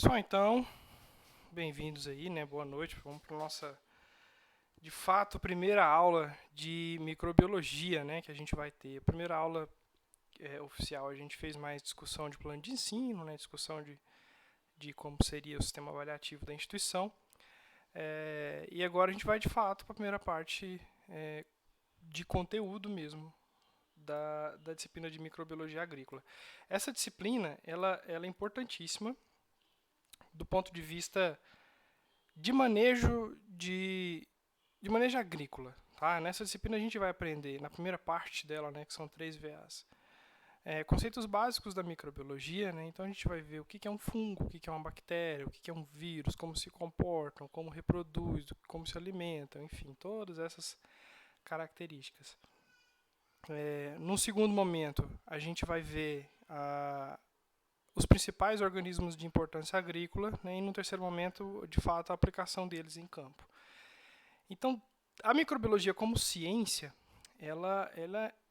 Pessoal, então, bem-vindos aí, né? Boa noite. Vamos para a nossa, de fato, primeira aula de microbiologia, né? Que a gente vai ter. A primeira aula oficial a gente fez mais discussão de plano de ensino, né? Discussão de como seria o sistema avaliativo da instituição. E agora a gente vai, de fato, para a primeira parte de conteúdo mesmo da disciplina de microbiologia agrícola. Essa disciplina, ela é importantíssima do ponto de vista de manejo de manejo agrícola. Tá? Nessa disciplina a gente vai aprender, na primeira parte dela, né, que são 3 VAs, conceitos básicos da microbiologia. Né? Então a gente vai ver o que é um fungo, o que é uma bactéria, o que é um vírus, como se comportam, como reproduz, como se alimentam, enfim, todas essas características. Num segundo momento, a gente vai ver os principais organismos de importância agrícola, né, e no terceiro momento, de fato, a aplicação deles em campo. Então, a microbiologia como ciência, ela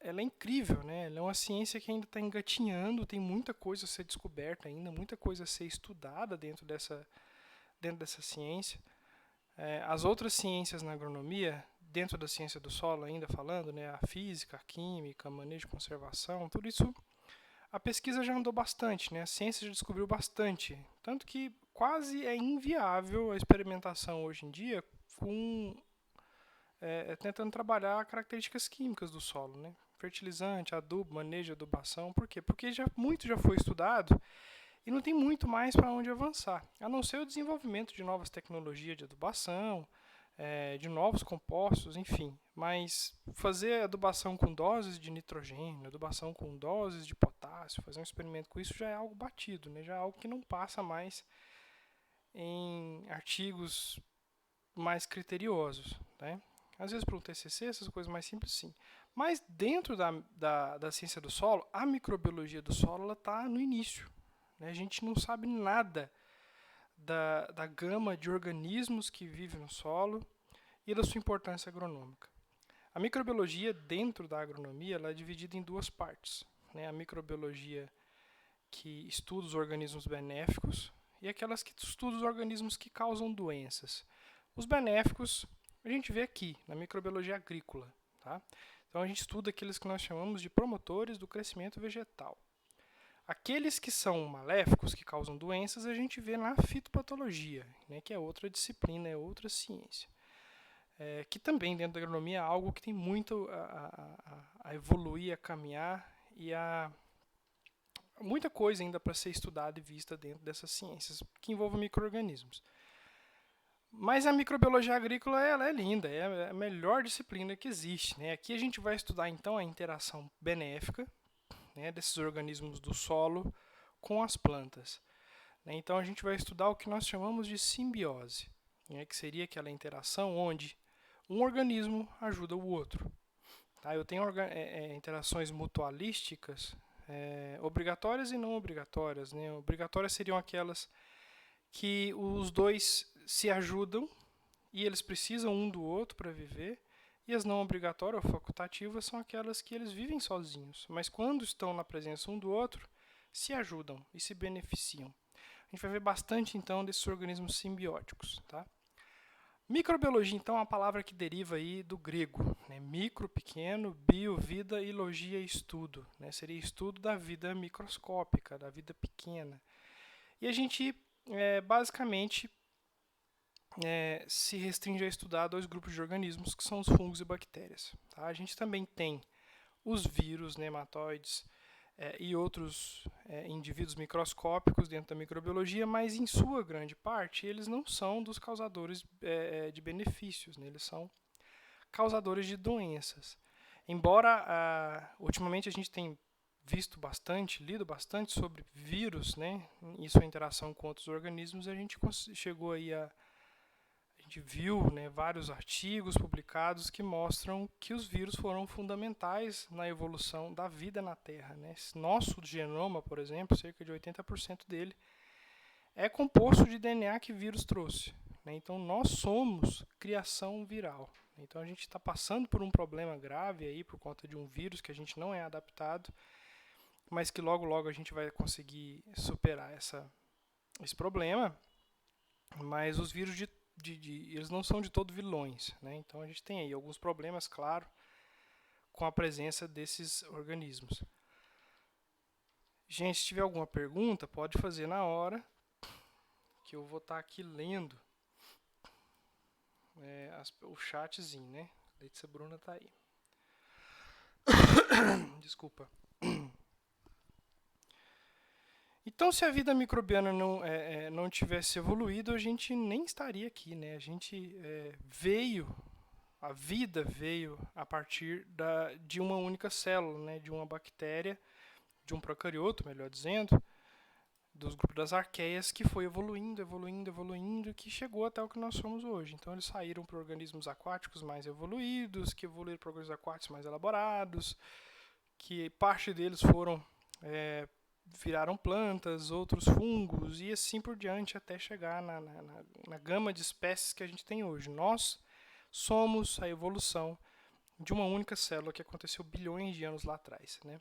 é incrível, né? Ela é uma ciência que ainda está engatinhando, tem muita coisa a ser descoberta ainda, muita coisa a ser estudada dentro dessa ciência. As outras ciências na agronomia, dentro da ciência do solo ainda falando, né, a física, a química, manejo de conservação, tudo isso a pesquisa já andou bastante, né? A ciência já descobriu bastante, tanto que quase é inviável a experimentação hoje em dia com tentando trabalhar características químicas do solo, né? Fertilizante, adubo, manejo, adubação. Por quê? Porque muito já foi estudado e não tem muito mais para onde avançar, a não ser o desenvolvimento de novas tecnologias de adubação, de novos compostos, enfim. Mas fazer adubação com doses de nitrogênio, adubação com doses de potássio, fazer um experimento com isso já é algo batido, né? Já é algo que não passa mais em artigos mais criteriosos, né? Às vezes para um TCC, essas coisas mais simples, sim. Mas dentro da ciência do solo, a microbiologia do solo está no início. Né? A gente não sabe nada da gama de organismos que vivem no solo e da sua importância agronômica. A microbiologia dentro da agronomia ela é dividida em duas partes. Né? A microbiologia que estuda os organismos benéficos e aquelas que estudam os organismos que causam doenças. Os benéficos a gente vê aqui, na microbiologia agrícola. Tá? Então a gente estuda aqueles que nós chamamos de promotores do crescimento vegetal. Aqueles que são maléficos, que causam doenças, a gente vê na fitopatologia, né, que é outra disciplina, é outra ciência. Que também dentro da agronomia é algo que tem muito a evoluir, a caminhar e muita coisa ainda para ser estudada e vista dentro dessas ciências que envolvem micro-organismos. Mas a microbiologia agrícola ela é linda, é a melhor disciplina que existe. Né? Aqui a gente vai estudar então a interação benéfica, né, desses organismos do solo com as plantas. Né? Então a gente vai estudar o que nós chamamos de simbiose, né, que seria aquela interação onde um organismo ajuda o outro. Tá? Eu tenho interações mutualísticas obrigatórias e não obrigatórias. Né? Obrigatórias seriam aquelas que os dois se ajudam e eles precisam um do outro para viver, e as não obrigatórias ou facultativas são aquelas que eles vivem sozinhos, mas quando estão na presença um do outro, se ajudam e se beneficiam. A gente vai ver bastante então desses organismos simbióticos. Tá? Microbiologia então é uma palavra que deriva aí do grego, né? Micro, pequeno, bio, vida e logia, estudo. Né? Seria estudo da vida microscópica, da vida pequena. E a gente basicamente se restringe a estudar dois grupos de organismos, que são os fungos e bactérias. Tá? A gente também tem os vírus, nematóides e outros indivíduos microscópicos dentro da microbiologia, mas em sua grande parte eles não são dos causadores de benefícios, né? Eles são causadores de doenças. Embora ultimamente a gente tem visto bastante, lido bastante sobre vírus, né, e sua interação com outros organismos, a gente chegou aí a gente viu, né, vários artigos publicados que mostram que os vírus foram fundamentais na evolução da vida na Terra. Né? Nosso genoma, por exemplo, cerca de 80% dele é composto de DNA que vírus trouxe. Né? Então, nós somos criação viral. Então, a gente está passando por um problema grave aí por conta de um vírus que a gente não é adaptado, mas que logo, logo a gente vai conseguir superar esse problema, mas os vírus eles não são de todo vilões, né? Então a gente tem aí alguns problemas, claro, com a presença desses organismos. Gente, se tiver alguma pergunta, pode fazer na hora, que eu vou estar aqui lendo o chatzinho, né? Letícia Bruna tá aí. Desculpa. Então, se a vida microbiana não tivesse evoluído, a gente nem estaria aqui, né? A vida veio a partir de uma única célula, né? De uma bactéria, de um procarioto, melhor dizendo, dos grupos das arqueias, que foi evoluindo, que chegou até o que nós somos hoje. Então, eles saíram para organismos aquáticos mais evoluídos, que evoluíram para organismos aquáticos mais elaborados, que parte deles viraram plantas, outros fungos, e assim por diante, até chegar na gama de espécies que a gente tem hoje. Nós somos a evolução de uma única célula que aconteceu bilhões de anos lá atrás, né?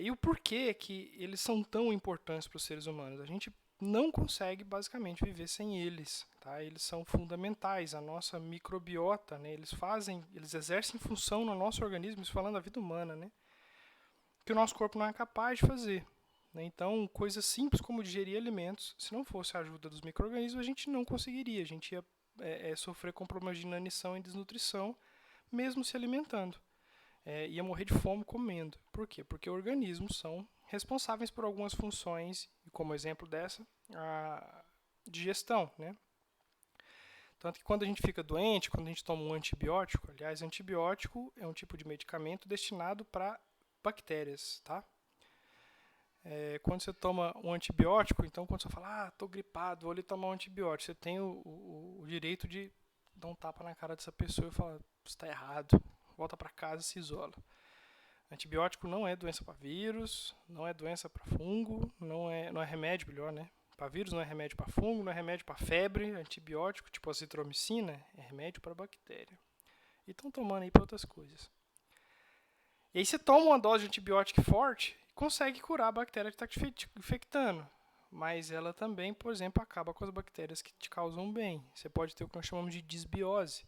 E o porquê que eles são tão importantes para os seres humanos? A gente não consegue basicamente viver sem eles, tá? Eles são fundamentais, a nossa microbiota, né? Eles exercem função no nosso organismo, isso falando da vida humana, né? Que o nosso corpo não é capaz de fazer, né? Então, coisas simples como digerir alimentos, se não fosse a ajuda dos micro-organismos, a gente não conseguiria, a gente ia sofrer com problemas de inanição e desnutrição, mesmo se alimentando. Ia morrer de fome comendo. Por quê? Porque organismos são responsáveis por algumas funções, e como exemplo dessa, a digestão, né? Tanto que quando a gente fica doente, quando a gente toma um antibiótico, aliás, antibiótico é um tipo de medicamento destinado para bactérias, tá? Quando você toma um antibiótico, então quando você fala, tô gripado, vou ali tomar um antibiótico, você tem o direito de dar um tapa na cara dessa pessoa e falar, você está errado, volta para casa e se isola. Antibiótico não é doença para vírus, não é doença para fungo, não é remédio, melhor, né? Para vírus não é remédio para fungo, não é remédio para febre. Antibiótico, tipo azitromicina, é remédio para bactéria. E estão tomando aí para outras coisas. E aí você toma uma dose de antibiótico forte, consegue curar a bactéria que está te infectando. Mas ela também, por exemplo, acaba com as bactérias que te causam bem. Você pode ter o que nós chamamos de disbiose.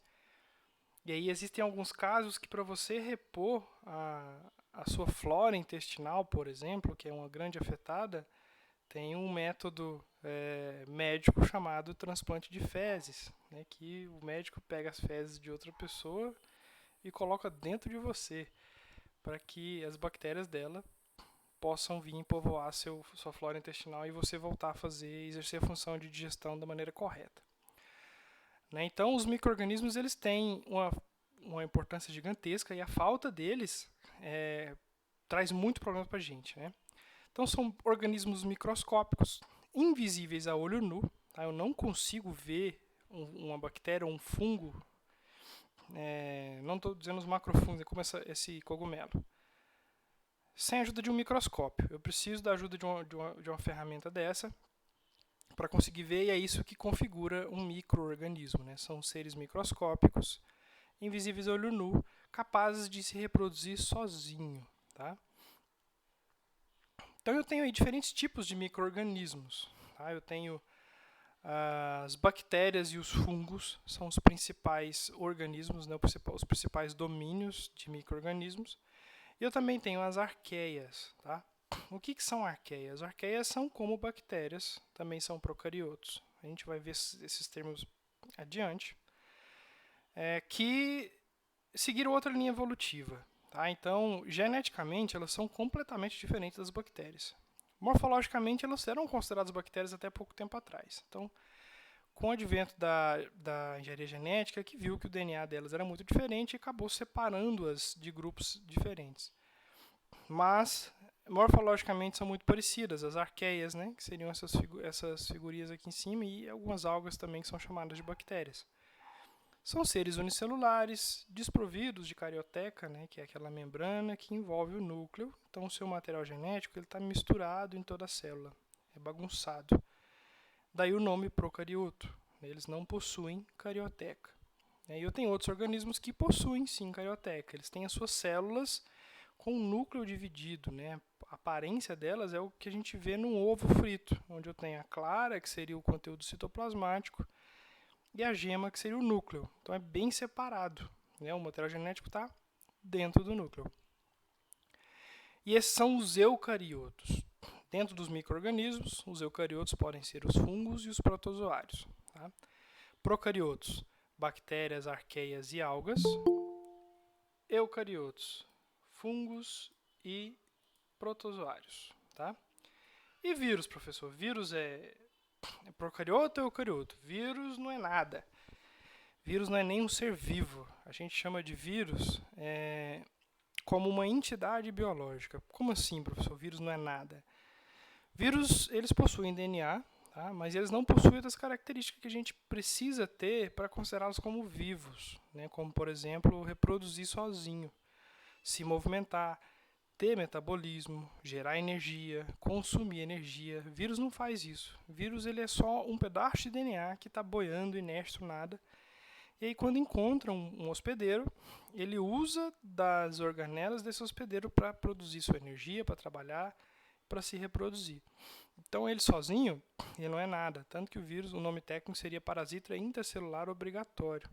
E aí existem alguns casos que para você repor a sua flora intestinal, por exemplo, que é uma grande afetada, tem um método médico chamado transplante de fezes, né, que o médico pega as fezes de outra pessoa e coloca dentro de você, para que as bactérias dela possam vir povoar sua flora intestinal e você voltar a exercer a função de digestão da maneira correta. Né? Então, os micro-organismos eles têm uma importância gigantesca e a falta deles traz muito problema para a gente. Né? Então, são organismos microscópicos, invisíveis a olho nu. Tá? Eu não consigo ver uma bactéria ou um fungo. Não estou dizendo os macrofungos, como esse cogumelo. Sem a ajuda de um microscópio. Eu preciso da ajuda de uma ferramenta dessa para conseguir ver, e é isso que configura um micro-organismo. Né? São seres microscópicos, invisíveis a olho nu, capazes de se reproduzir sozinho. Tá? Então eu tenho aí diferentes tipos de micro-organismos. Tá? Eu tenho as bactérias e os fungos, são os principais organismos, né? Os principais domínios de micro-organismos. E eu também tenho as arqueias. Tá? O que são arqueias? Arqueias são como bactérias, também são procariotos. A gente vai ver esses termos adiante. Que seguiram outra linha evolutiva. Tá? Então, geneticamente, elas são completamente diferentes das bactérias. Morfologicamente, elas eram consideradas bactérias até pouco tempo atrás. Então, com o advento da engenharia genética, que viu que o DNA delas era muito diferente e acabou separando-as de grupos diferentes. Mas, morfologicamente, são muito parecidas. As arqueias, né, que seriam essas figurinhas aqui em cima, e algumas algas também que são chamadas de bactérias. São seres unicelulares, desprovidos de carioteca, né, que é aquela membrana que envolve o núcleo. Então, o seu material genético está misturado em toda a célula, é bagunçado. Daí o nome procarioto. Eles não possuem carioteca. E eu tenho outros organismos que possuem sim carioteca. Eles têm as suas células com o núcleo dividido, né, a aparência delas é o que a gente vê num ovo frito, onde eu tenho a clara, que seria o conteúdo citoplasmático, e a gema, que seria o núcleo. Então é bem separado, né? O material genético está dentro do núcleo. E esses são os eucariotos. Dentro dos micro-organismos, os eucariotos podem ser os fungos e os protozoários. Tá? Procariotos, bactérias, arqueias e algas. Eucariotos, fungos e protozoários. Tá? E vírus, professor? Vírus é procarioto ou eucarioto? Vírus não é nada. Vírus não é nem um ser vivo. A gente chama de vírus como uma entidade biológica. Como assim, professor? Vírus não é nada. Vírus, eles possuem DNA, tá? Mas eles não possuem outras características que a gente precisa ter para considerá-los como vivos, né? Como, por exemplo, reproduzir sozinho, se movimentar, ter metabolismo, gerar energia, consumir energia. Vírus não faz isso. Vírus ele é só um pedaço de DNA que está boiando, inerte, nada. E aí, quando encontra um hospedeiro, ele usa das organelas desse hospedeiro para produzir sua energia, para trabalhar, para se reproduzir. Então, ele sozinho, ele não é nada. Tanto que o vírus, o nome técnico seria parasita intercelular obrigatório.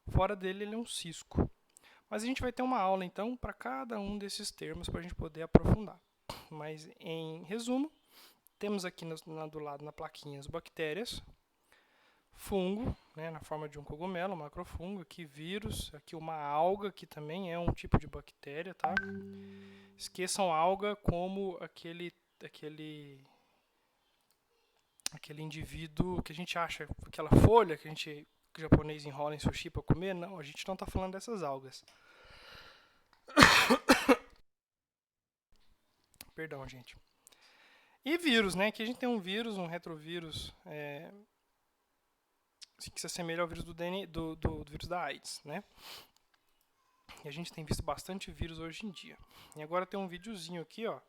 Fora dele, ele é um cisco. Mas a gente vai ter uma aula, então, para cada um desses termos, para a gente poder aprofundar. Mas, em resumo, temos aqui do lado, na plaquinha, as bactérias, fungo, né, na forma de um cogumelo, um macrofungo, aqui vírus, aqui uma alga, que também é um tipo de bactéria, tá? Esqueçam alga como aquele indivíduo que a gente acha, aquela folha que o japonês enrola em sushi para comer. Não, a gente não está falando dessas algas. Perdão, gente. E vírus, né? Aqui a gente tem um vírus, um retrovírus, que se assemelha ao vírus do vírus da AIDS, né? E a gente tem visto bastante vírus hoje em dia. E agora tem um videozinho aqui, ó,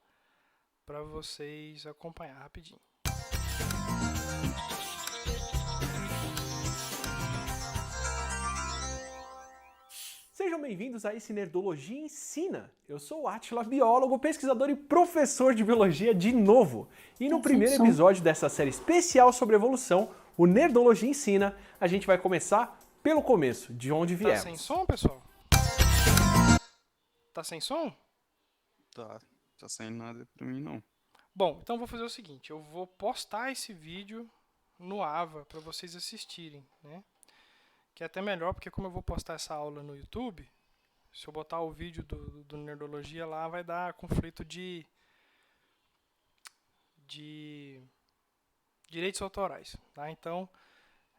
para vocês acompanhar rapidinho. Sejam bem-vindos a esse Nerdologia Ensina. Eu sou o Átila, biólogo, pesquisador e professor de biologia de novo. E no primeiro episódio dessa série especial sobre evolução, o Nerdologia Ensina, a gente vai começar pelo começo, de onde viemos. Tá sem som, pessoal? Tá sem som? Tá sem nada pra mim não. Bom, então vou fazer o seguinte, eu vou postar esse vídeo no Ava para vocês assistirem, né? Que é até melhor, porque como eu vou postar essa aula no YouTube, se eu botar o vídeo do Nerdologia lá, vai dar conflito de direitos autorais, tá? Então,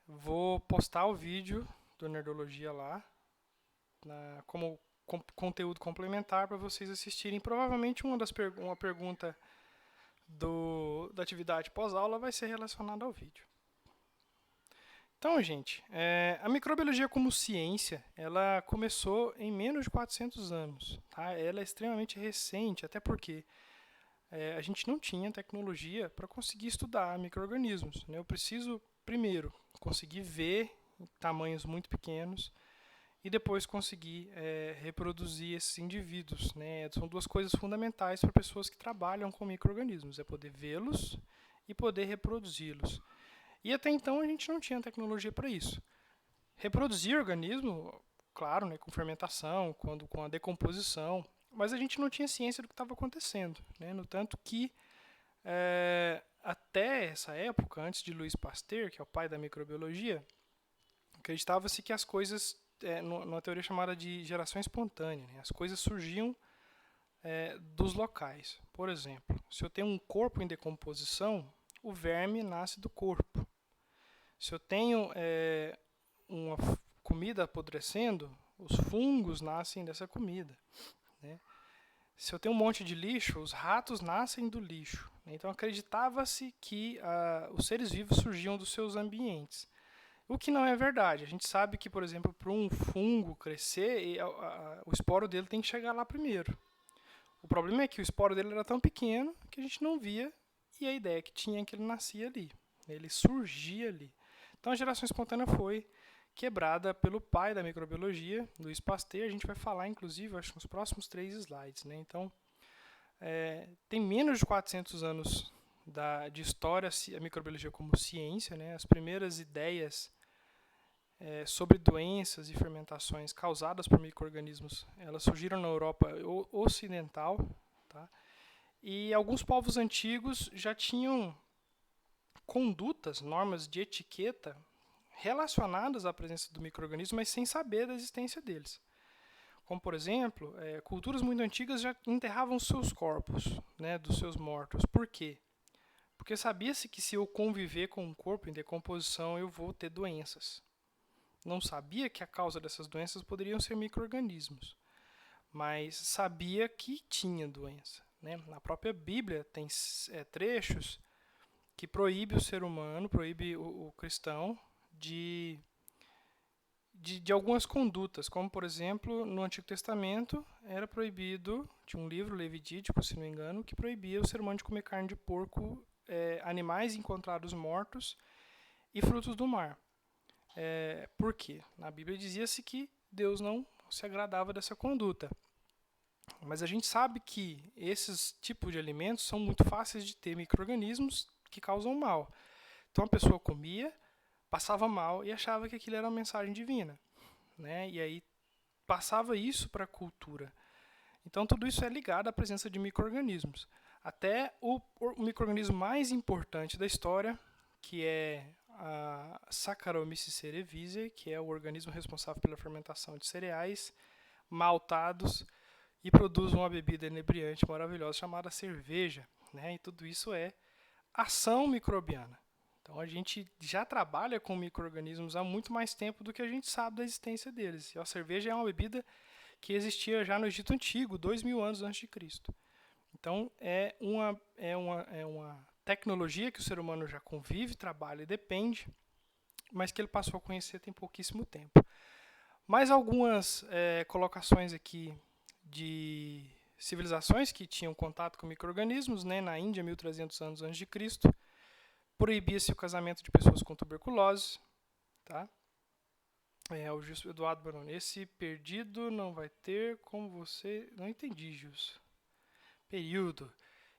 vou postar o vídeo do Nerdologia lá, como conteúdo complementar para vocês assistirem. Provavelmente uma pergunta da atividade pós-aula vai ser relacionada ao vídeo. Então, gente, a microbiologia como ciência, ela começou em menos de 400 anos. Tá? Ela é extremamente recente, até porque a gente não tinha tecnologia para conseguir estudar micro-organismos, né? Eu preciso, primeiro, conseguir ver em tamanhos muito pequenos e depois conseguir reproduzir esses indivíduos, né? São duas coisas fundamentais para pessoas que trabalham com micro-organismos, é poder vê-los e poder reproduzi-los. E até então a gente não tinha tecnologia para isso. Reproduzir organismo, claro, né, com fermentação, com a decomposição, mas a gente não tinha ciência do que estava acontecendo, né? No tanto que até essa época, antes de Louis Pasteur, que é o pai da microbiologia, acreditava-se que as coisas, numa teoria chamada de geração espontânea, né? As coisas surgiam dos locais. Por exemplo, se eu tenho um corpo em decomposição, o verme nasce do corpo. Se eu tenho uma comida apodrecendo, os fungos nascem dessa comida, né? Se eu tenho um monte de lixo, os ratos nascem do lixo. Então acreditava-se que os seres vivos surgiam dos seus ambientes. O que não é verdade. A gente sabe que, por exemplo, para um fungo crescer, o esporo dele tem que chegar lá primeiro. O problema é que o esporo dele era tão pequeno que a gente não via, e a ideia que tinha é que ele nascia ali, ele surgia ali. Então a geração espontânea foi quebrada pelo pai da microbiologia, Louis Pasteur. A gente vai falar, inclusive, acho que nos próximos 3 slides, né? Então, tem menos de 400 anos de história a microbiologia como ciência, né? As primeiras ideias sobre doenças e fermentações causadas por micro-organismos, elas surgiram na Europa ocidental, tá? E alguns povos antigos já tinham condutas, normas de etiqueta relacionadas à presença do micro-organismo, mas sem saber da existência deles. Como, por exemplo, culturas muito antigas já enterravam seus corpos, né, dos seus mortos. Por quê? Porque sabia-se que se eu conviver com um corpo em decomposição, eu vou ter doenças. Não sabia que a causa dessas doenças poderiam ser micro-organismos, mas sabia que tinha doença, né? Na própria Bíblia tem trechos que proíbe o ser humano, proíbe o cristão de algumas condutas, como, por exemplo, no Antigo Testamento era proibido, tinha um livro, Levítico, se não me engano, que proibia o ser humano de comer carne de porco, animais encontrados mortos e frutos do mar. Por quê? Na Bíblia dizia-se que Deus não se agradava dessa conduta. Mas a gente sabe que esses tipos de alimentos são muito fáceis de ter micro-organismos que causam mal. Então a pessoa comia, passava mal e achava que aquilo era uma mensagem divina, né? E aí passava isso para a cultura. Então tudo isso é ligado à presença de micro-organismos. Até o micro-organismo mais importante da história, que é a Saccharomyces cerevisiae, que é o organismo responsável pela fermentação de cereais maltados e produz uma bebida inebriante maravilhosa chamada cerveja, né? E tudo isso é ação microbiana. Então a gente já trabalha com micro-organismos há muito mais tempo do que a gente sabe da existência deles. E a cerveja é uma bebida que existia já no Egito Antigo, 2000 anos antes de Cristo. Então é uma tecnologia que o ser humano já convive, trabalha e depende, mas que ele passou a conhecer tem pouquíssimo tempo. Mais algumas colocações aqui de civilizações que tinham contato com micro-organismos, né? Na Índia, 1300 anos antes de Cristo, proibia-se o casamento de pessoas com tuberculose, tá? O Gilson Eduardo Baroni, esse perdido não vai ter como você... Não entendi, Gilson. Período.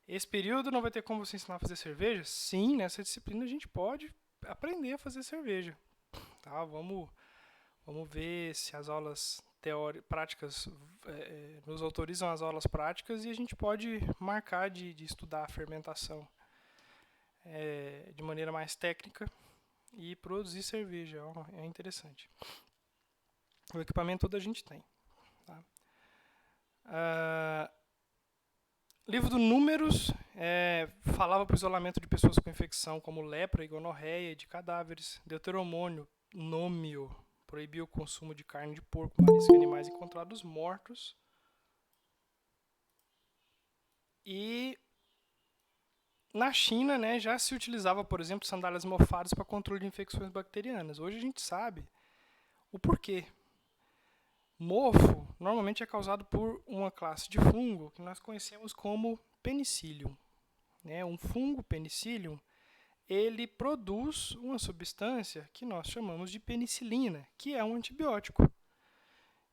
Esse período não vai ter como você ensinar a fazer cerveja? Sim, nessa disciplina a gente pode aprender a fazer cerveja. Tá? Vamos ver se as aulas práticas nos autorizam as aulas práticas e a gente pode marcar de estudar a fermentação de maneira mais técnica e produzir cerveja. É interessante. O equipamento todo a gente tem. Tá? Livro do Números falava para o isolamento de pessoas com infecção como lepra e gonorreia e de cadáveres. Deuteronômio proibiu o consumo de carne de porco, marisco e animais encontrados mortos. E na China, né, já se utilizava, por exemplo, sandálias mofadas para controle de infecções bacterianas. Hoje a gente sabe o porquê. Mofo normalmente é causado por uma classe de fungo que nós conhecemos como Penicillium. Um fungo Penicillium, ele produz uma substância que nós chamamos de penicilina, que é um antibiótico.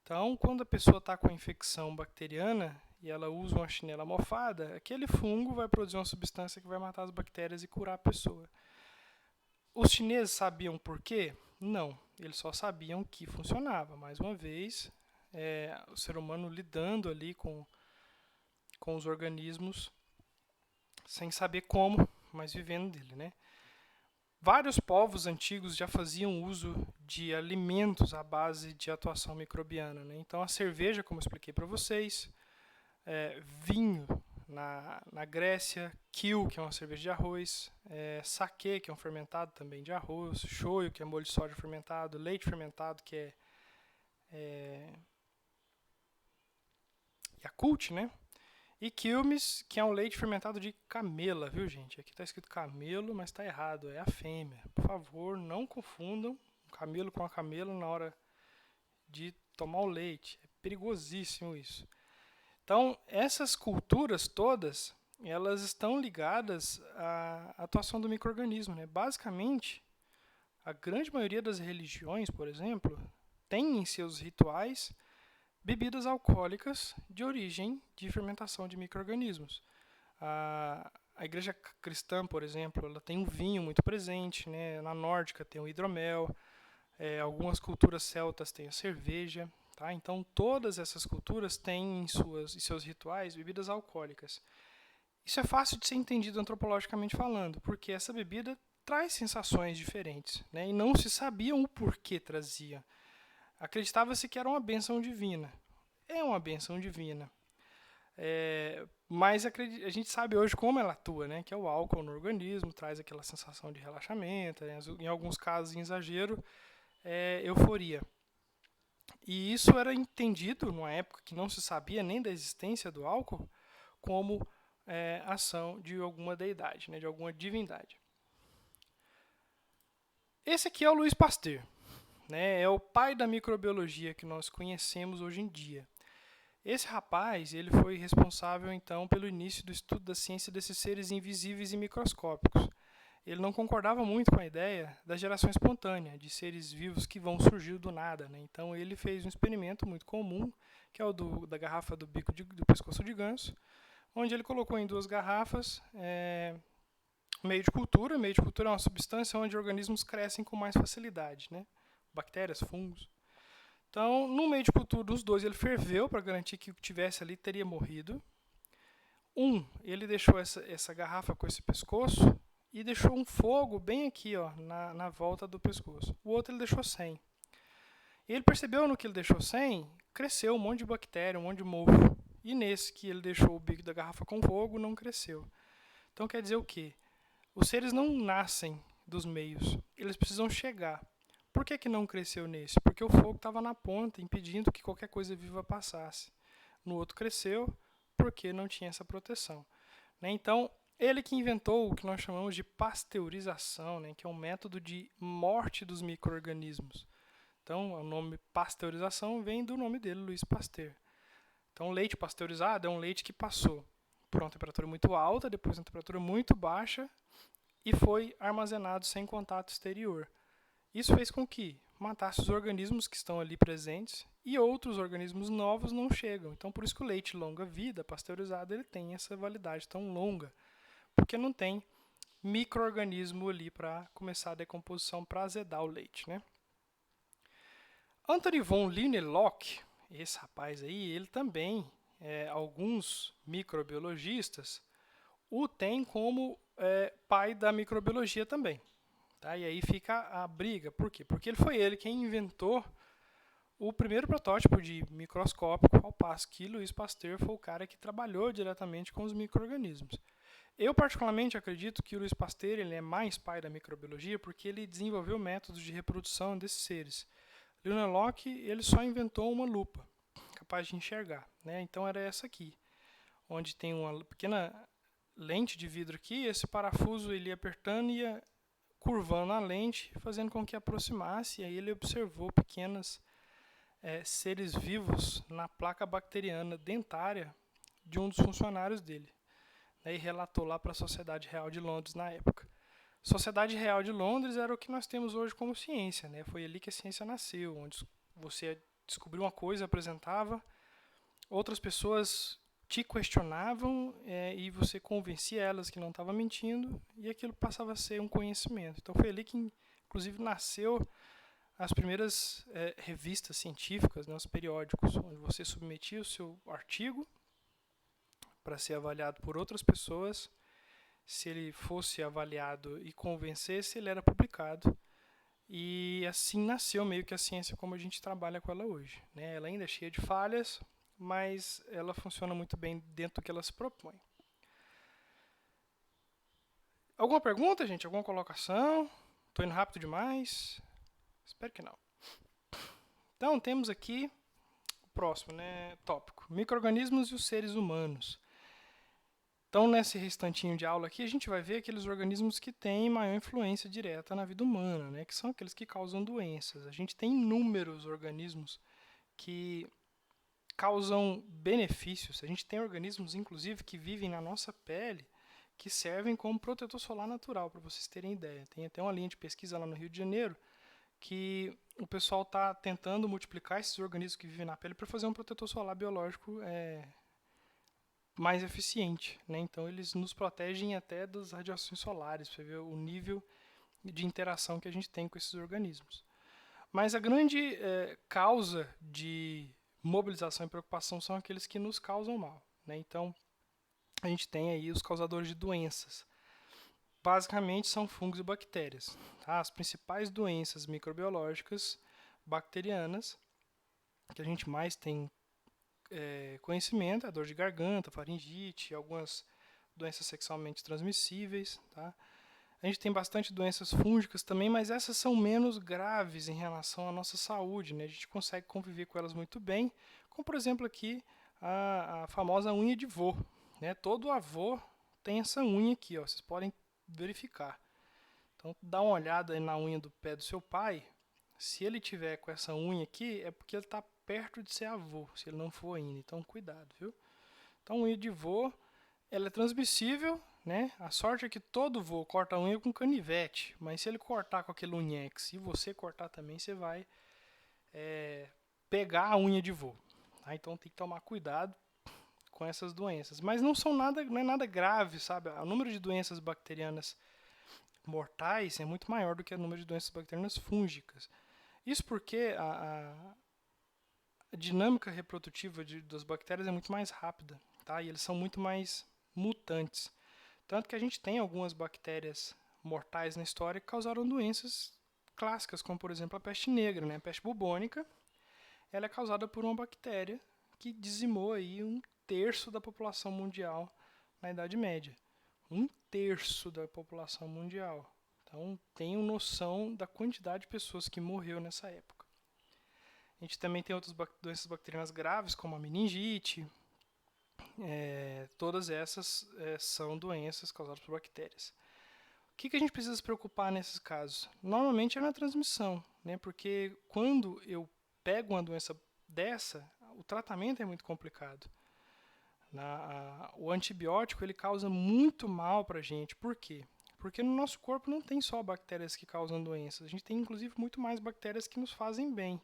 Então, quando a pessoa está com infecção bacteriana e ela usa uma chinela mofada, aquele fungo vai produzir uma substância que vai matar as bactérias e curar a pessoa. Os chineses sabiam por quê? Não, eles só sabiam que funcionava. Mais uma vez, o ser humano lidando ali com os organismos sem saber como, mas vivendo dele, né? Vários povos antigos já faziam uso de alimentos à base de atuação microbiana, né? Então a cerveja, como eu expliquei para vocês, vinho na Grécia, Kil, que é uma cerveja de arroz, saquê, que é um fermentado também de arroz, shoyu, que é molho de soja fermentado, leite fermentado, que é Yakult, né? E quilmes, que é um leite fermentado de camela, viu, gente? Aqui está escrito camelo, mas está errado, é a fêmea. Por favor, não confundam um camelo com a camela na hora de tomar o leite. É perigosíssimo isso. Então, essas culturas todas, elas estão ligadas à atuação do micro-organismo, né? Basicamente, a grande maioria das religiões, por exemplo, tem em seus rituais bebidas alcoólicas de origem de fermentação de micro-organismos. A igreja cristã, por exemplo, ela tem um vinho muito presente, né? Na nórdica tem o hidromel, algumas culturas celtas têm a cerveja, tá? Então todas essas culturas têm em seus rituais bebidas alcoólicas. Isso é fácil de ser entendido antropologicamente falando, porque essa bebida traz sensações diferentes, né? E não se sabia o porquê trazia. Acreditava-se que era uma bênção divina. É uma bênção divina. Mas a gente sabe hoje como ela atua, né? Que é o álcool no organismo, traz aquela sensação de relaxamento, em alguns casos, em exagero, euforia. E isso era entendido, numa época que não se sabia nem da existência do álcool, como ação de alguma deidade, né? De alguma divindade. Esse aqui é o Louis Pasteur, né? É o pai da microbiologia que nós conhecemos hoje em dia. Esse rapaz, ele foi responsável, então, pelo início do estudo da ciência desses seres invisíveis e microscópicos. Ele não concordava muito com a ideia da geração espontânea, de seres vivos que vão surgir do nada, né? Então, ele fez um experimento muito comum, que é o da garrafa do do pescoço de ganso, onde ele colocou em 2 garrafas meio de cultura. Meio de cultura é uma substância onde organismos crescem com mais facilidade, né? Bactérias, fungos. Então, no meio de cultura dos 2, ele ferveu para garantir que o que tivesse ali teria morrido. Ele deixou essa garrafa com esse pescoço e deixou um fogo bem aqui, ó, na volta do pescoço. O outro ele deixou sem. E ele percebeu no que ele deixou sem, cresceu um monte de bactéria, um monte de mofo. E nesse que ele deixou o bico da garrafa com fogo, não cresceu. Então quer dizer o quê? Os seres não nascem dos meios, eles precisam chegar. Por que não cresceu nesse? Porque o fogo estava na ponta, impedindo que qualquer coisa viva passasse. No outro cresceu, porque não tinha essa proteção. Né? Então, ele que inventou o que nós chamamos de pasteurização, né? Que é um método de morte dos micro-organismos. Então, o nome pasteurização vem do nome dele, Louis Pasteur. Então, leite pasteurizado é um leite que passou por uma temperatura muito alta, depois uma temperatura muito baixa, e foi armazenado sem contato exterior. Isso fez com que matasse os organismos que estão ali presentes e outros organismos novos não chegam. Então, por isso que o leite longa-vida, pasteurizado, ele tem essa validade tão longa, porque não tem micro-organismo ali para começar a decomposição para azedar o leite, né? Anthony von Leeuwenhoek, esse rapaz aí, ele também, alguns microbiologistas, o tem como pai da microbiologia também. Tá? E aí fica a briga. Por quê? Porque ele quem inventou o primeiro protótipo de microscópico, ao passo que Louis Pasteur foi o cara que trabalhou diretamente com os micro-organismos. Eu, particularmente, acredito que o Louis Pasteur ele é mais pai da microbiologia porque ele desenvolveu métodos de reprodução desses seres. Leeuwenhoek, ele só inventou uma lupa capaz de enxergar. Né? Então, era essa aqui, onde tem uma pequena lente de vidro aqui, esse parafuso ele ia apertando e ia curvando a lente, fazendo com que aproximasse, e aí ele observou pequenos seres vivos na placa bacteriana dentária de um dos funcionários dele, né, e relatou lá para a Sociedade Real de Londres na época. Sociedade Real de Londres era o que nós temos hoje como ciência, né? Foi ali que a ciência nasceu, onde você descobriu uma coisa, apresentava, outras pessoas te questionavam e você convencia elas que não estava mentindo e aquilo passava a ser um conhecimento. Então foi ali que, inclusive, nasceu as primeiras revistas científicas, né, os periódicos, onde você submetia o seu artigo para ser avaliado por outras pessoas. Se ele fosse avaliado e convencesse, ele era publicado. E assim nasceu meio que a ciência como a gente trabalha com ela hoje. Né? Ela ainda é cheia de falhas, mas ela funciona muito bem dentro do que ela se propõe. Alguma pergunta, gente? Alguma colocação? Estou indo rápido demais? Espero que não. Então, temos aqui o próximo, né, tópico. Micro-organismos e os seres humanos. Então, nesse restantinho de aula aqui, a gente vai ver aqueles organismos que têm maior influência direta na vida humana, né, que são aqueles que causam doenças. A gente tem inúmeros organismos que causam benefícios. A gente tem organismos, inclusive, que vivem na nossa pele, que servem como protetor solar natural, para vocês terem ideia. Tem até uma linha de pesquisa lá no Rio de Janeiro, que o pessoal está tentando multiplicar esses organismos que vivem na pele para fazer um protetor solar biológico mais eficiente, né? Então eles nos protegem até das radiações solares, para ver o nível de interação que a gente tem com esses organismos. Mas a grande causa de mobilização e preocupação são aqueles que nos causam mal, né? Então a gente tem aí os causadores de doenças. Basicamente são fungos e bactérias. Tá? As principais doenças microbiológicas bacterianas que a gente mais tem conhecimento, a dor de garganta, faringite, algumas doenças sexualmente transmissíveis. Tá? A gente tem bastante doenças fúngicas também, mas essas são menos graves em relação à nossa saúde, né? A gente consegue conviver com elas muito bem, como por exemplo aqui a famosa unha de vô, né? Todo avô tem essa unha aqui, ó, vocês podem verificar. Então dá uma olhada aí na unha do pé do seu pai. Se ele tiver com essa unha aqui, é porque ele está perto de ser avô, se ele não for ainda. Então cuidado, viu? Então unha de vô, ela é transmissível, né? A sorte é que todo vô corta a unha com canivete, mas se ele cortar com aquele unhex e você cortar também, você vai pegar a unha de vô. Tá? Então tem que tomar cuidado com essas doenças. Mas não é nada grave, sabe? O número de doenças bacterianas mortais é muito maior do que o número de doenças bacterianas fúngicas. Isso porque a dinâmica reprodutiva das bactérias é muito mais rápida, tá? E eles são muito mais mutantes. Tanto que a gente tem algumas bactérias mortais na história que causaram doenças clássicas, como por exemplo a peste negra, né? A peste bubônica, ela é causada por uma bactéria que dizimou aí 1/3 da população mundial na Idade Média. 1/3 da população mundial. Então, tenham noção da quantidade de pessoas que morreu nessa época. A gente também tem outras doenças bacterianas graves, como a meningite. Todas essas são doenças causadas por bactérias. O que a gente precisa se preocupar nesses casos? Normalmente é na transmissão, né? Porque quando eu pego uma doença dessa, o tratamento é muito complicado. O antibiótico ele causa muito mal para a gente. Por quê? Porque no nosso corpo não tem só bactérias que causam doenças. A gente tem, inclusive, muito mais bactérias que nos fazem bem.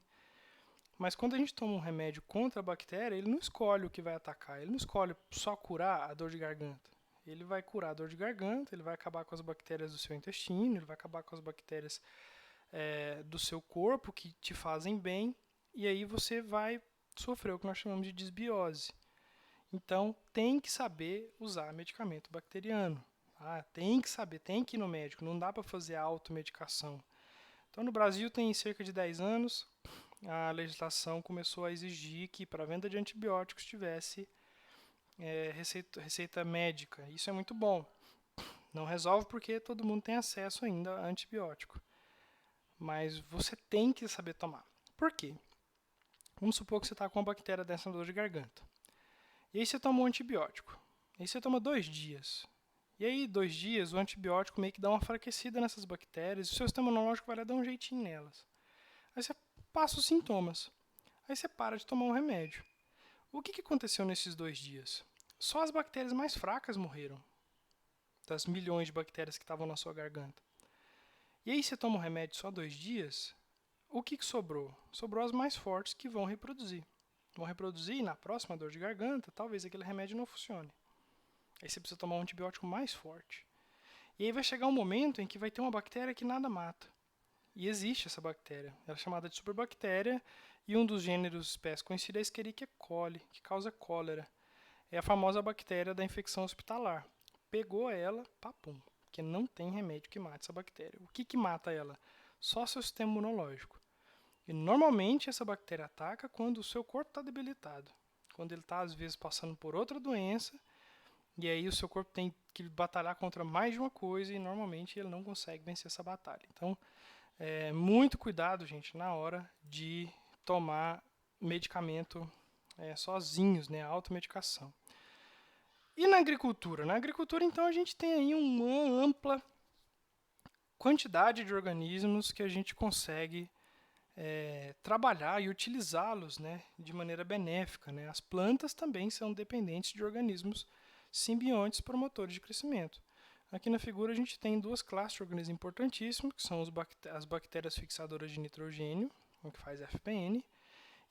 Mas quando a gente toma um remédio contra a bactéria, ele não escolhe o que vai atacar. Ele não escolhe só curar a dor de garganta. Ele vai curar a dor de garganta, ele vai acabar com as bactérias do seu intestino, ele vai acabar com as bactérias do seu corpo que te fazem bem. E aí você vai sofrer o que nós chamamos de desbiose. Então, tem que saber usar medicamento bacteriano. Tem que saber, tem que ir no médico. Não dá para fazer automedicação. Então, no Brasil, tem cerca de 10 anos, a legislação começou a exigir que, para a venda de antibióticos, tivesse receita médica. Isso é muito bom. Não resolve porque todo mundo tem acesso ainda a antibiótico. Mas você tem que saber tomar. Por quê? Vamos supor que você está com uma bactéria dessa na dor de garganta. E aí você toma um antibiótico. E aí você toma 2 dias. E aí, 2 dias, o antibiótico meio que dá uma enfraquecida nessas bactérias, e o seu sistema imunológico vai lá dar um jeitinho nelas. Aí você passa os sintomas. Aí você para de tomar um remédio. O que aconteceu nesses 2 dias? Só as bactérias mais fracas morreram. Das milhões de bactérias que estavam na sua garganta. E aí você toma um remédio só 2 dias, o que sobrou? Sobrou as mais fortes que vão reproduzir. Vão reproduzir e na próxima dor de garganta, talvez aquele remédio não funcione. Aí você precisa tomar um antibiótico mais forte. E aí vai chegar um momento em que vai ter uma bactéria que nada mata. E existe essa bactéria. Ela é chamada de superbactéria e um dos gêneros espécies conhecidos é a Escherichia coli, que causa cólera. É a famosa bactéria da infecção hospitalar. Pegou ela, papum, porque não tem remédio que mate essa bactéria. O que mata ela? Só seu sistema imunológico. E normalmente essa bactéria ataca quando o seu corpo está debilitado. Quando ele está, às vezes, passando por outra doença, e aí o seu corpo tem que batalhar contra mais de uma coisa e normalmente ele não consegue vencer essa batalha. Então, muito cuidado, gente, na hora de tomar medicamento sozinhos, né, a automedicação. E na agricultura? Na agricultura, então, a gente tem aí uma ampla quantidade de organismos que a gente consegue trabalhar e utilizá-los, né, de maneira benéfica. Né? As plantas também são dependentes de organismos simbiontes promotores de crescimento. aqui na figura a gente tem duas classes de organismos importantíssimos, que são as bactérias fixadoras de nitrogênio, que faz FPN,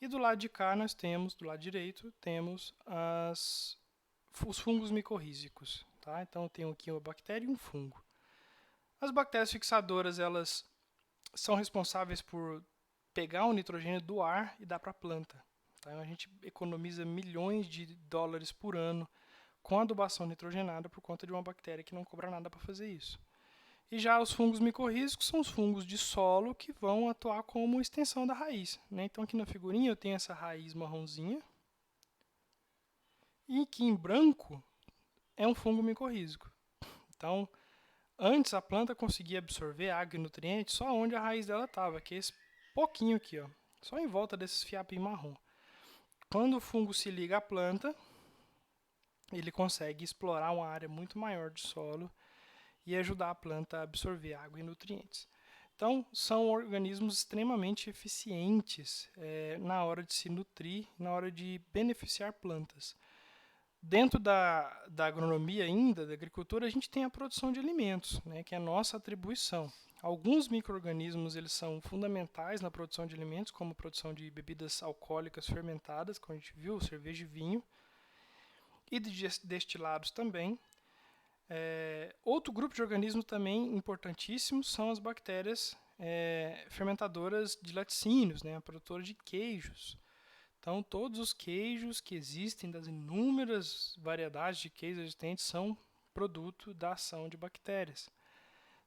e do lado de cá nós temos, do lado direito, temos os fungos micorrízicos. Tá? Então eu tenho aqui uma bactéria e um fungo. As bactérias fixadoras, elas são responsáveis por pegar o nitrogênio do ar e dar para a planta. Tá? Então a gente economiza milhões de dólares por ano com adubação nitrogenada por conta de uma bactéria que não cobra nada para fazer isso. E já os fungos micorrízicos são os fungos de solo que vão atuar como extensão da raiz. Né? Então aqui na figurinha eu tenho essa raiz marronzinha e aqui em branco é um fungo micorrízico. Então, antes a planta conseguia absorver água e nutrientes só onde a raiz dela estava, que é esse pouquinho aqui, ó, só em volta desses fiapinhos marrom. Quando o fungo se liga à planta, ele consegue explorar uma área muito maior de solo e ajudar a planta a absorver água e nutrientes. Então, são organismos extremamente eficientes na hora de se nutrir, na hora de beneficiar plantas. Dentro da agronomia ainda, da agricultura, a gente tem a produção de alimentos, né, que é a nossa atribuição. Alguns micro-organismos eles são fundamentais na produção de alimentos, como a produção de bebidas alcoólicas fermentadas, como a gente viu, cerveja e vinho, e de destilados também. Outro grupo de organismos também importantíssimos são as bactérias fermentadoras de laticínios, né, produtoras de queijos. Então, todos os queijos que existem, das inúmeras variedades de queijos existentes, são produto da ação de bactérias.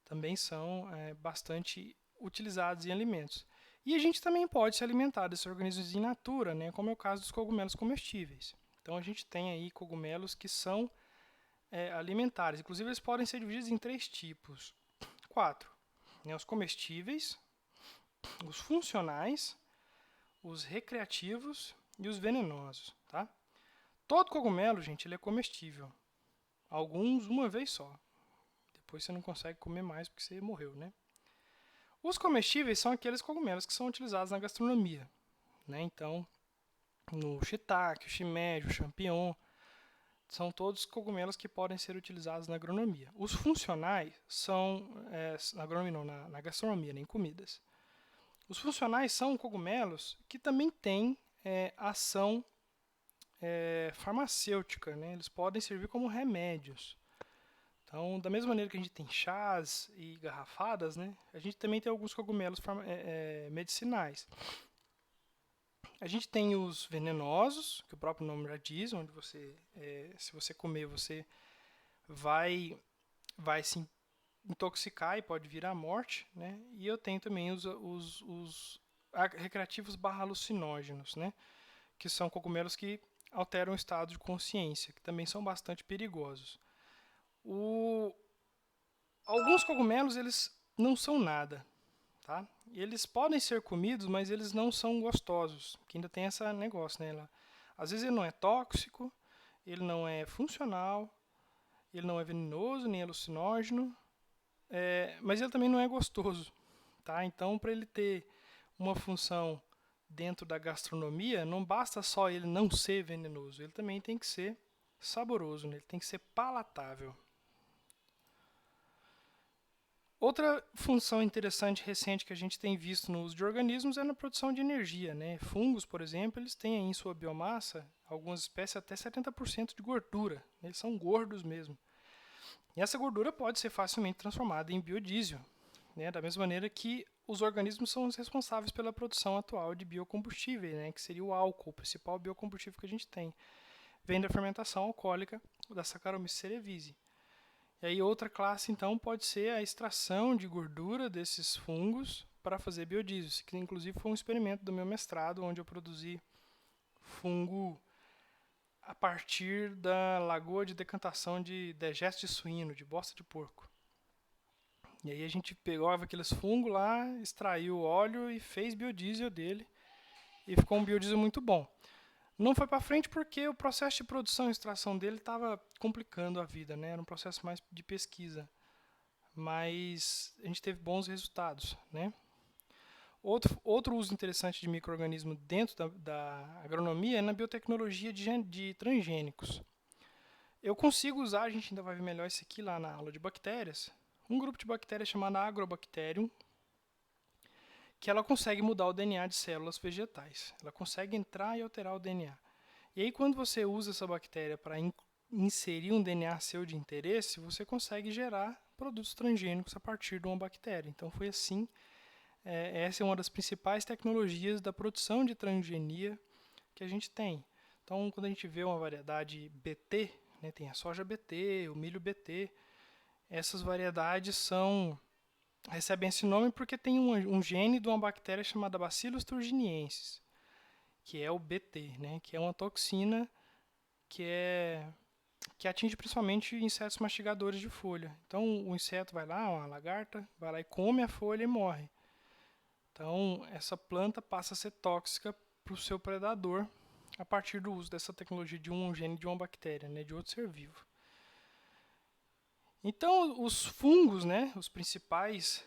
Também são bastante utilizados em alimentos. E a gente também pode se alimentar desses organismos in natura, né, como é o caso dos cogumelos comestíveis. Então, a gente tem aí cogumelos que são alimentares. Inclusive, eles podem ser divididos em 3 tipos. 4. Né, os comestíveis, os funcionais, os recreativos e os venenosos. Tá? Todo cogumelo, gente, ele é comestível. Alguns uma vez só. Depois você não consegue comer mais porque você morreu, né? Os comestíveis são aqueles cogumelos que são utilizados na gastronomia. Né? Então, no shiitake, o shimeji, o champignon, são todos cogumelos que podem ser utilizados na agronomia. Os funcionais são, na agronomia não, na gastronomia, nem comidas. Os funcionais são cogumelos que também têm ação farmacêutica, né? Eles podem servir como remédios. Então, da mesma maneira que a gente tem chás e garrafadas, né? A gente também tem alguns cogumelos medicinais. A gente tem os venenosos, que o próprio nome já diz, onde você, se você comer, você vai se intoxicar e pode vir à morte, né? E eu tenho também os recreativos /alucinógenos, né? Que são cogumelos que alteram o estado de consciência, que também são bastante perigosos. Alguns cogumelos eles não são nada, tá? Eles podem ser comidos, mas eles não são gostosos, que ainda tem esse negócio, né? Às vezes ele não é tóxico, ele não é funcional, ele não é venenoso nem alucinógeno, mas ele também não é gostoso, tá? Então, para ele ter uma função dentro da gastronomia, não basta só ele não ser venenoso, ele também tem que ser saboroso, né? Ele tem que ser palatável. Outra função interessante recente que a gente tem visto no uso de organismos é na produção de energia, né? Fungos, por exemplo, eles têm em sua biomassa, algumas espécies, até 70% de gordura. Eles são gordos mesmo. E essa gordura pode ser facilmente transformada em biodiesel, né? Da mesma maneira que os organismos são os responsáveis pela produção atual de biocombustíveis, né? Que seria o álcool, o principal biocombustível que a gente tem. Vem da fermentação alcoólica da Saccharomyces cerevisiae. E aí outra classe, então, pode ser a extração de gordura desses fungos para fazer biodiesel, que inclusive foi um experimento do meu mestrado, onde eu produzi fungo a partir da lagoa de decantação de dejeto de suíno, de bosta de porco. E aí a gente pegava aqueles fungos lá, extraiu o óleo e fez biodiesel dele, e ficou um biodiesel muito bom. Não foi para frente porque o processo de produção e extração dele estava complicando a vida, né? Era um processo mais de pesquisa. Mas a gente teve bons resultados, né? Outro uso interessante de micro-organismo dentro da agronomia é na biotecnologia de transgênicos. Eu consigo usar, a gente ainda vai ver melhor isso aqui lá na aula de bactérias, um grupo de bactérias chamado Agrobacterium, que ela consegue mudar o DNA de células vegetais. Ela consegue entrar e alterar o DNA. E aí, quando você usa essa bactéria para inserir um DNA seu de interesse, você consegue gerar produtos transgênicos a partir de uma bactéria. Então, foi assim. Essa é uma das principais tecnologias da produção de transgenia que a gente tem. Então, quando a gente vê uma variedade BT, né, tem a soja BT, o milho BT, essas variedades recebem esse nome porque tem um gene de uma bactéria chamada Bacillus thuringiensis, que é o BT, né, que é uma toxina que atinge principalmente insetos mastigadores de folha. Então, o inseto vai lá, uma lagarta, vai lá e come a folha e morre. Então, essa planta passa a ser tóxica para o seu predador a partir do uso dessa tecnologia de um gene de uma bactéria, né, de outro ser vivo. Então, os fungos, né, os principais,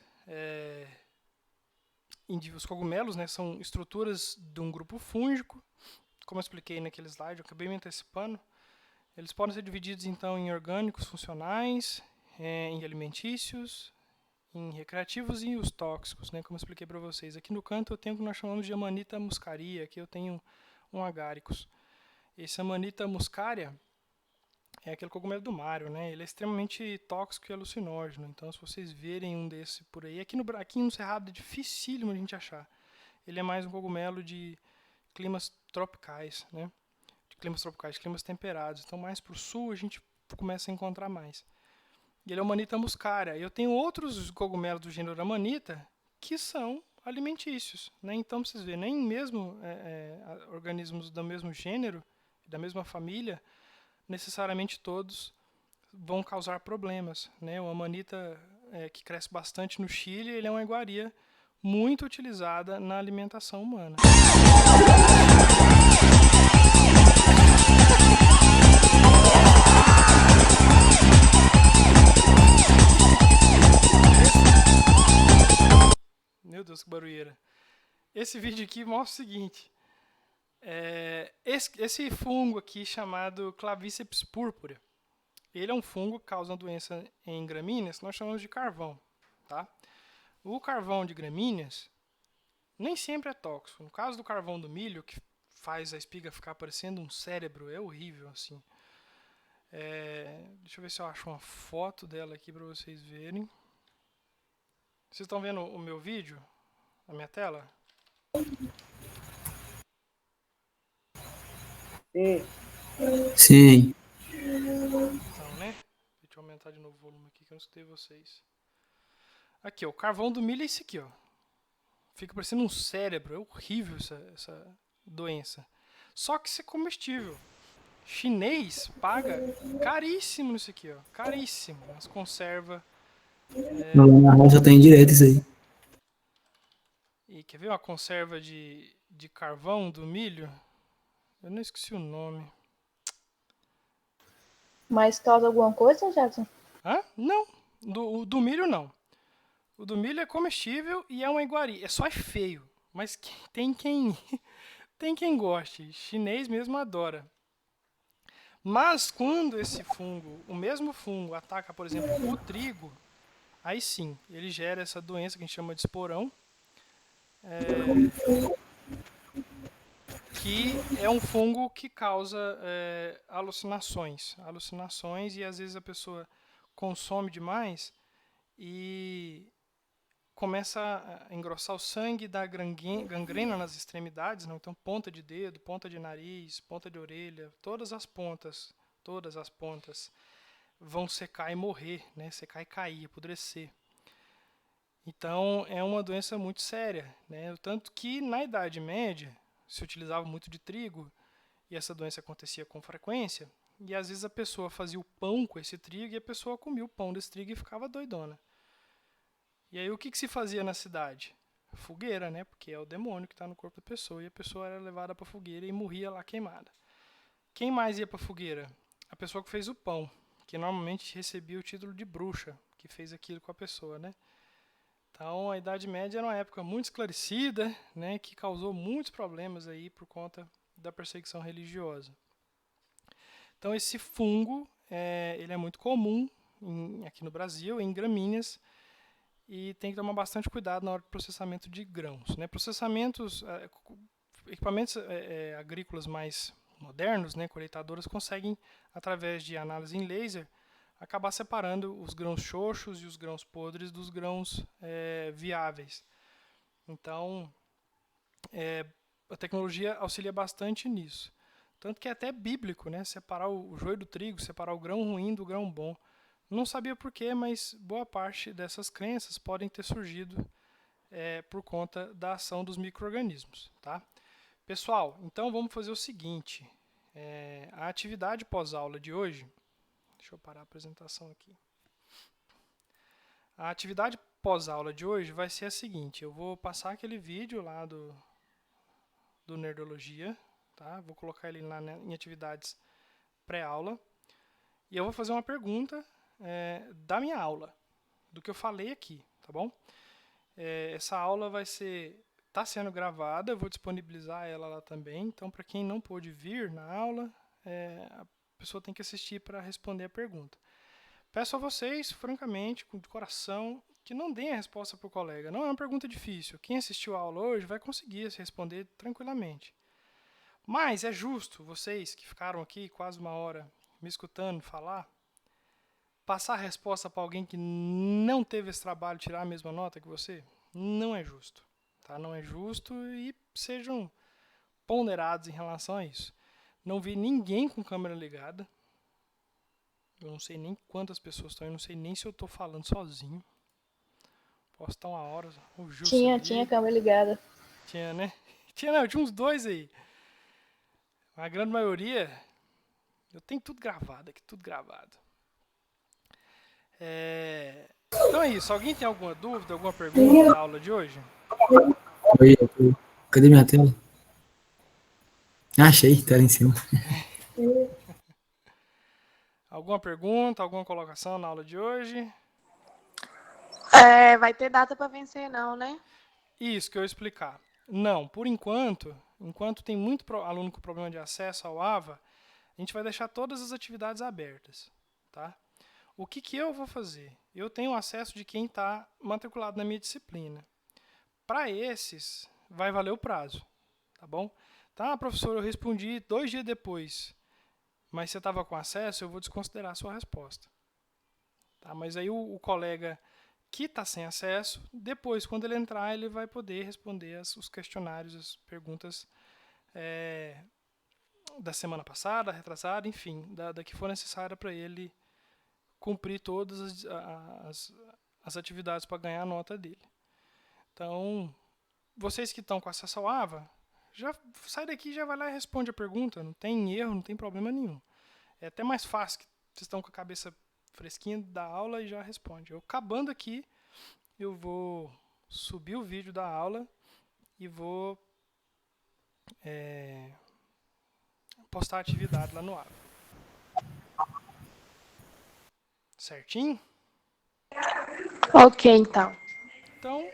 os cogumelos, né, são estruturas de um grupo fúngico, como eu expliquei naquele slide, eu acabei me antecipando. Eles podem ser divididos, então, em orgânicos funcionais, em alimentícios, em recreativos e os tóxicos, né, como eu expliquei para vocês. Aqui no canto eu tenho o que nós chamamos de Amanita muscaria, aqui eu tenho um agaricus. Esse Amanita muscaria é aquele cogumelo do Mario, né? Ele é extremamente tóxico e alucinógeno. Então, se vocês verem um desse por aí, aqui no Cerrado é dificílimo a gente achar. Ele é mais um cogumelo de climas tropicais, né? De climas temperados. Então, mais para o sul a gente começa a encontrar mais. E ele é o Amanita muscaria. Eu tenho outros cogumelos do gênero Amanita que são alimentícios, né? Então, vocês verem, nem mesmo organismos do mesmo gênero, da mesma família, necessariamente todos vão causar problemas, né? O Amanita, que cresce bastante no Chile, ele é uma iguaria muito utilizada na alimentação humana. Meu Deus, que barulheira. Esse vídeo aqui mostra o seguinte. Esse fungo aqui chamado Clavíceps púrpura, ele é um fungo que causa uma doença em gramíneas que nós chamamos de carvão. Tá? O carvão de gramíneas nem sempre é tóxico. No caso do carvão do milho, que faz a espiga ficar parecendo um cérebro, é horrível assim. Deixa eu ver se eu acho uma foto dela aqui para vocês verem. Vocês estão vendo o meu vídeo? A minha tela? Sim. Então, né? Deixa eu aumentar de novo o volume aqui que eu não escutei vocês. Aqui, ó, o carvão do milho é esse aqui, ó. Fica parecendo um cérebro. É horrível essa doença. Só que isso é comestível. Chinês paga caríssimo nisso aqui, ó. Caríssimo. As conservas. Na roça tem direto isso aí. E quer ver uma conserva de carvão do milho? Eu não esqueci o nome. Mas causa alguma coisa, Jadson? Hã? Não. Do milho, não. O do milho é comestível e é uma iguaria. Só é feio. Mas tem quem goste. Chinês mesmo adora. Mas quando esse fungo, o mesmo fungo, ataca, por exemplo, o trigo, aí sim, ele gera essa doença que a gente chama de esporão. Que é um fungo que causa alucinações. E às vezes a pessoa consome demais e começa a engrossar o sangue, dá gangrena nas extremidades, não? Então ponta de dedo, ponta de nariz, ponta de orelha, todas as pontas vão secar e morrer, né? Secar e cair, apodrecer. Então é uma doença muito séria, né? Tanto que na Idade Média se utilizava muito de trigo e essa doença acontecia com frequência e às vezes a pessoa fazia o pão com esse trigo e a pessoa comia o pão desse trigo e ficava doidona. E aí o que se fazia na cidade? Fogueira, né? Porque é o demônio que está no corpo da pessoa e a pessoa era levada para a fogueira e morria lá queimada. Quem mais ia para a fogueira? A pessoa que fez o pão, que normalmente recebia o título de bruxa, que fez aquilo com a pessoa, né? Então, a Idade Média era uma época muito esclarecida, né, que causou muitos problemas aí por conta da perseguição religiosa. Então, esse fungo ele é muito comum aqui no Brasil, em gramíneas, e tem que tomar bastante cuidado na hora do processamento de grãos, né? Equipamentos agrícolas mais modernos, né, colheitadoras, conseguem, através de análise em laser, acabar separando os grãos xoxos e os grãos podres dos grãos viáveis. Então, a tecnologia auxilia bastante nisso. Tanto que é até bíblico, né, separar o joio do trigo, separar o grão ruim do grão bom. Não sabia porquê, mas boa parte dessas crenças podem ter surgido por conta da ação dos micro-organismos. Tá? Pessoal, então vamos fazer o seguinte. A atividade pós-aula de hoje... Deixa eu parar a apresentação aqui. A atividade pós-aula de hoje vai ser a seguinte. Eu vou passar aquele vídeo lá do Nerdologia. Tá? Vou colocar ele lá em atividades pré-aula. E eu vou fazer uma pergunta da minha aula, do que eu falei aqui, tá bom? Essa aula está sendo gravada, eu vou disponibilizar ela lá também. Então, para quem não pôde vir na aula, a pessoa tem que assistir para responder a pergunta. Peço a vocês, francamente, de coração, que não deem a resposta para o colega. Não é uma pergunta difícil. Quem assistiu a aula hoje vai conseguir se responder tranquilamente. Mas é justo vocês que ficaram aqui quase uma hora me escutando falar, passar a resposta para alguém que não teve esse trabalho, tirar a mesma nota que você, não é justo. Tá? Não é justo e sejam ponderados em relação a isso. Não vi ninguém com câmera ligada. Eu não sei nem quantas pessoas estão, eu não sei nem se eu estou falando sozinho. Posso estar uma hora. O Gil Tinha câmera ligada. Tinha, né? Tinha uns 2 aí. A grande maioria, eu tenho tudo gravado aqui, tudo gravado. Então é isso. Alguém tem alguma dúvida, alguma pergunta na aula de hoje? Oi, cadê minha tela? Achei, tá ali em cima. Alguma pergunta, alguma colocação na aula de hoje? Vai ter data para vencer não, né? Isso que eu ia explicar. Não, por enquanto tem muito aluno com problema de acesso ao AVA, a gente vai deixar todas as atividades abertas. Tá? O que eu vou fazer? Eu tenho acesso de quem está matriculado na minha disciplina. Para esses, vai valer o prazo. Tá bom? Tá, professor, eu respondi 2 dias depois, mas você estava com acesso, eu vou desconsiderar a sua resposta. Tá? Mas aí o colega que está sem acesso, depois, quando ele entrar, ele vai poder responder os questionários, as perguntas da semana passada, retrasada, enfim, da que for necessária para ele cumprir todas as atividades para ganhar a nota dele. Então, vocês que estão com acesso ao AVA, já sai daqui, já vai lá e responde a pergunta, não tem erro, não tem problema nenhum. É até mais fácil, que vocês estão com a cabeça fresquinha da aula e já responde. Eu acabando aqui, eu vou subir o vídeo da aula e vou postar a atividade lá no AVA. Certinho? Ok, então. Então,